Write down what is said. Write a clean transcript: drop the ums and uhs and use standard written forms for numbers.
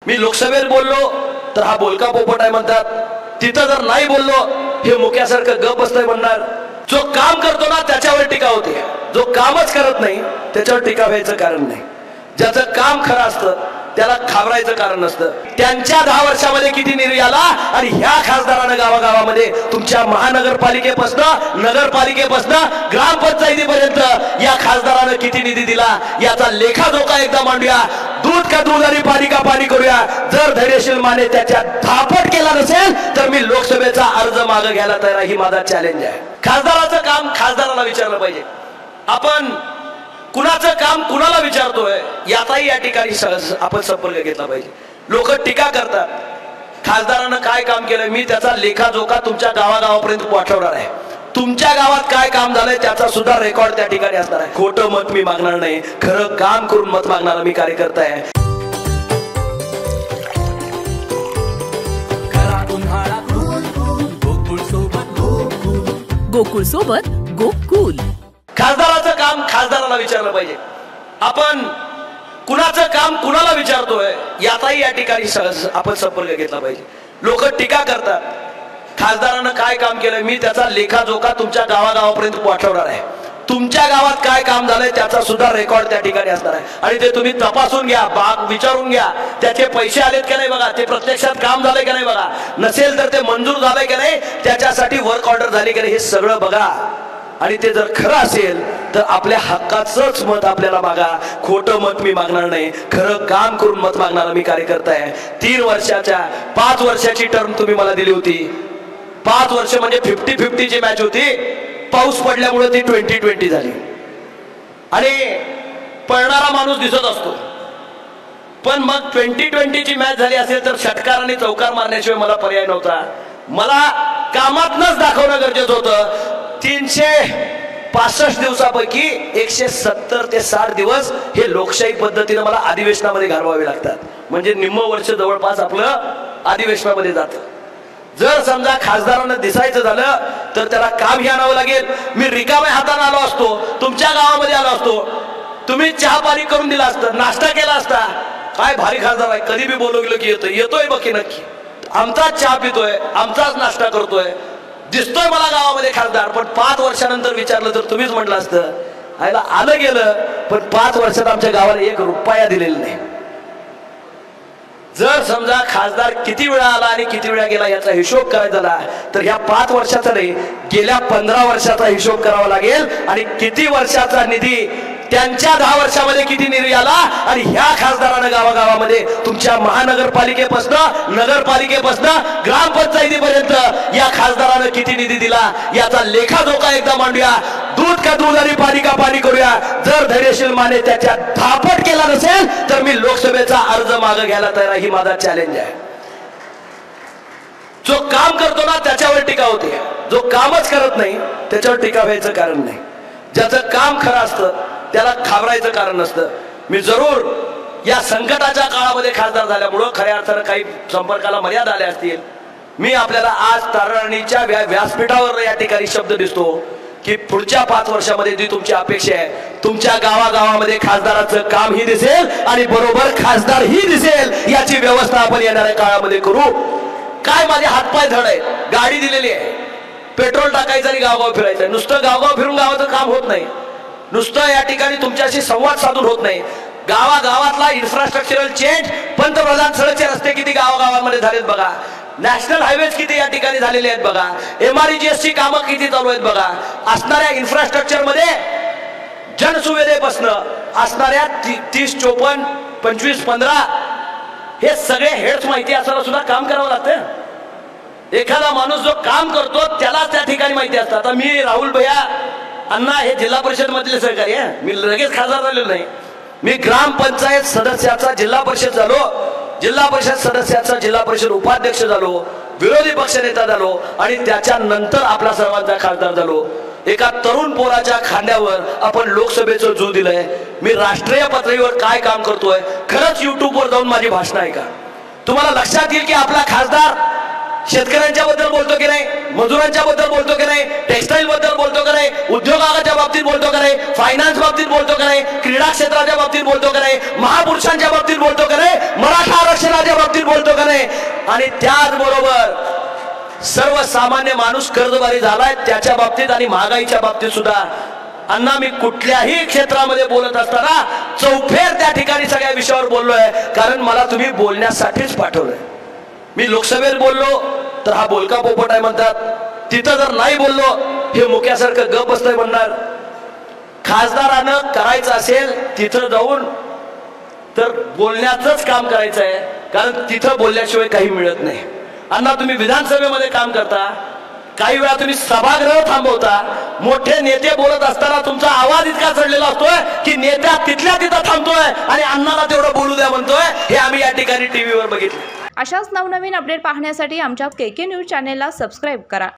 मी लोकसभेत बोललो तर हा बोलका पोपट आहे म्हणतात, तिथं जर नाही बोललो हे मुक्यासारखं गप बसतंय म्हणणार. जो काम करतो ना त्याच्यावर टीका होते, जो कामच करत नाही त्याच्यावर टीका व्हायचं कारण नाही. ज्याचं काम खरं असतं त्याला घाबरायचं कारण नसतं. त्यांच्या 10 वर्षामध्ये किती निधी आला आणि ह्या खासदारानं गावागावामध्ये तुमच्या महानगरपालिकेपासून नगरपालिकेपासून ग्रामपंचायतीपर्यंत या खासदारानं किती निधी दिला याचा लेखाजोखा एकदा मांडूया. दूध का दूध आणि पाणी का पाणी करूया. जर धैर्यशील माने त्याच्या धापट केला नसेल तर मी लोकसभेचा अर्ज मागे घ्यायला तयार. ही माझा चॅलेंज आहे. खासदाराचं काम खासदाराला विचारलं पाहिजे. आपण कुणाचं काम कुणाला विचारतोय याचाही या ठिकाणी आपण संपर्क घेतला पाहिजे. लोक टीका करतात खासदारानं काय काम केलं, मी त्याचा लेखाजोखा तुमच्या गावागावापर्यंत पाठवणार आहे. तुमच्या गावात काय काम झालंय त्याचा सुद्धा रेकॉर्ड त्या ठिकाणी असणार आहे. खोटं मत मी मागणार नाही, खरं काम करून मत मागणारा मी कार्यकर्ता आहे. गोकुळ सोबत गोकुल. खासदाराचं काम खासदाराला विचारलं पाहिजे. आपण कुणाचं काम कुणाला विचारतोय याचाही या ठिकाणी आपण संपर्क घेतला पाहिजे. लोक टीका करतात खासदारानं काय काम केलं, मी त्याचा लेखाजोखा तुमच्या गावागावापर्यंत पाठवणार आहे. तुमच्या गावात काय काम झालंय त्याचा सुद्धा रेकॉर्ड त्या ठिकाणी असणार आहे आणि ते तुम्ही तपासून घ्या, विचारून घ्या. त्याचे पैसे आलेत का नाही बघा, ते प्रत्यक्षात काम झालंय का नाही बघा, नसेल तर ते मंजूर झालंय का नाही, त्याच्यासाठी वर्क ऑर्डर झाली का नाही हे सगळं बघा. आणि ते जर खरं असेल तर आपल्या हक्काचंच मत आपल्याला मागा. खोटं मत मी मागणार नाही, खरं काम करून मत मागणारा मी कार्यकर्ता आहे. 3 वर्षाच्या 5 वर्षाची टर्म तुम्ही मला दिली होती. 5 वर्ष म्हणजे 50-50 ची मॅच होती. पाऊस पडल्यामुळे ती 20-20 झाली आणि पळणारा माणूस दिसत असतो. पण मग 20-20 ची मॅच झाली असेल तर षटकार आणि चौकार मारण्याशिवाय मला पर्याय नव्हता. मला कामातनच दाखवणं गरजेचं होतं. 365 दिवसापैकी 170 ते 60 दिवस हे लोकशाही पद्धतीने मला अधिवेशनामध्ये घालवावे लागतात. म्हणजे निम्म वर्ष जवळपास आपलं अधिवेशनामध्ये जातं. जर समजा खासदारांना दिसायचं झालं तर त्याला काम हे आणावं लागेल. मी रिकाम्या हाताने आलो असतो, तुमच्या गावामध्ये आलो असतो, तुम्ही चहा पाणी करून दिला असतं, नाश्ता केला असता. काय भारी खासदार आहे, कधी बी बोलवलं की येतोय बघ की नक्की, आमचाच चहा पितोय, आमचाच नाश्ता करतोय, दिसतोय मला गावामध्ये खासदार. पण 5 वर्षानंतर विचारलं तर तुम्हीच म्हटलं असतं आयला आलं गेलं, पण 5 वर्षात आमच्या गावाला 1 रुपया दिलेला नाही. जर समजा खासदार किती वेळा आला आणि किती वेळा गेला याचा हिशोब करायचा झाला तर ह्या 5 वर्षाचा नाही, गेल्या 15 वर्षाचा हिशोब करावा लागेल. आणि किती वर्षाचा निधी, त्यांच्या 10 वर्षामध्ये किती निधी आला आणि ह्या खासदारानं गावागावामध्ये तुमच्या महानगरपालिकेपासून नगरपालिकेपासून ग्रामपंचायतीपर्यंत या खासदारानं किती निधी दिला याचा लेखाजोखा एकदा मांडूया. दूध का दूध आणि पाणी का पाणी करूया. जर धैर्यशील माने त्याच्या धापट केला नसेल तर मी लोकसभेचा अर्ज मागे घ्यायला तयार. ही माझा चॅलेंज आहे. जो काम करतो ना त्याच्यावर टीका होते, जो कामच करत नाही त्याच्यावर टीका व्हायचं कारण नाही. ज्याचं काम खरं असतं त्याला घाबरायचं कारण नसतं. मी जरूर या संकटाच्या काळामध्ये खासदार झाल्यामुळं खऱ्या अर्थानं काही संपर्काला मर्यादा आल्या असतील. मी आपल्याला आज तारणीच्या व्यासपीठावर या ठिकाणी शब्द दिसतो की पुढच्या 5 वर्षामध्ये जी तुमची अपेक्षा आहे, तुमच्या गावागावामध्ये खासदाराचं काम ही दिसेल आणि बरोबर खासदार ही दिसेल याची व्यवस्था आपण येणाऱ्या काळामध्ये करू. काय माझे हातपाय धड आहेत, गाडी दिलेली आहे, पेट्रोल टाकायचं आणि गावगाव फिरायचं. नुसतं गावगाव फिरून गावाचं काम होत नाही, नुसतं या ठिकाणी तुमच्याशी संवाद साधून होत नाही. गावागावातला इन्फ्रास्ट्रक्चरल चेंज, पंतप्रधान सडकचे रस्ते किती गावागावांमध्ये झालेत बघा, नॅशनल हायवेज किती या ठिकाणी झालेले आहेत बघा, MREGS ची कामं किती चालू आहेत बघा. असणाऱ्या इन्फ्रास्ट्रक्चर मध्ये जनसुविधेपासून असणाऱ्या 30, 54, 25, 15 हे सगळे हेड्स माहिती असताना सुद्धा काम करावं लागतं. एखादा माणूस जो काम करतो त्यालाच त्या ठिकाणी माहिती असतं. आता मी राहुल भैया अण्णा हे जिल्हा परिषद मधले सहकारी आहे, मी लगेच खासदार झालेलो नाही. मी ग्रामपंचायत सदस्याचा जिल्हा परिषद झालो, जिल्हा परिषद सदस्याचा जिल्हा परिषद उपाध्यक्ष झालो, विरोधी पक्षनेता झालो आणि त्याच्यानंतर आपला सर्वांचा खासदार झालो. एका तरुण पोराच्या खांद्यावर आपण लोकसभेचं जू दिलंय. मी राष्ट्रीय पातळीवर काय काम करतोय खरंच युट्यूबवर जाऊन माझी भाषणं ऐका. तुम्हाला लक्षात येईल की आपला खासदार शेतकऱ्यांच्या बद्दल बोलतो की नाही, मजुरांच्या बद्दल बोलतो की नाही, टेक्सटाईल बद्दल बोलतो की नाही, उद्योगाच्या बाबतीत बोलतो की नाही, फायनान्स बाबतीत बोलतो की नाही, क्रीडा क्षेत्राच्या बाबतीत बोलतो की नाही, महापुरुषांच्या बाबतीत बोलतो की नाही, मराठा आरक्षणाच्या बाबतीत बोलतो की नाही, आणि त्याचबरोबर सर्वसामान्य माणूस कर्जबारी झालाय त्याच्या बाबतीत आणि महागाईच्या बाबतीत सुद्धा. अण्णा, मी कुठल्याही क्षेत्रामध्ये बोलत असताना चौफेर त्या ठिकाणी सगळ्या विषयावर बोललोय, कारण मला तुम्ही बोलण्यासाठीच पाठवलंय. मी लोकसभेत बोललो तर हा बोलका पोपट आहे म्हणतात, तिथं जर नाही बोललो हे मुक्यासारखं गप बसतंय म्हणणार. खासदारानं करायचं असेल तिथं जाऊन तर बोलण्याचंच काम करायचं आहे, कारण तिथं बोलल्याशिवाय काही मिळत नाही. अण्णा, तुम्ही विधानसभेमध्ये काम करता, काही वेळा तुम्ही सभागृह थांबवता, मोठे नेते बोलत असताना तुमचा आवाज इतका चढलेला असतोय की नेत्या तिथल्या तिथं थांबतोय आणि अण्णाला तेवढं बोलू द्या म्हणतोय. हे आम्ही या ठिकाणी टीव्हीवर बघितलं. अशाच नवनवीन अपडेट पाहण्यासाठी आमच्या KK न्यूज चॅनेलला सबस्क्राईब करा.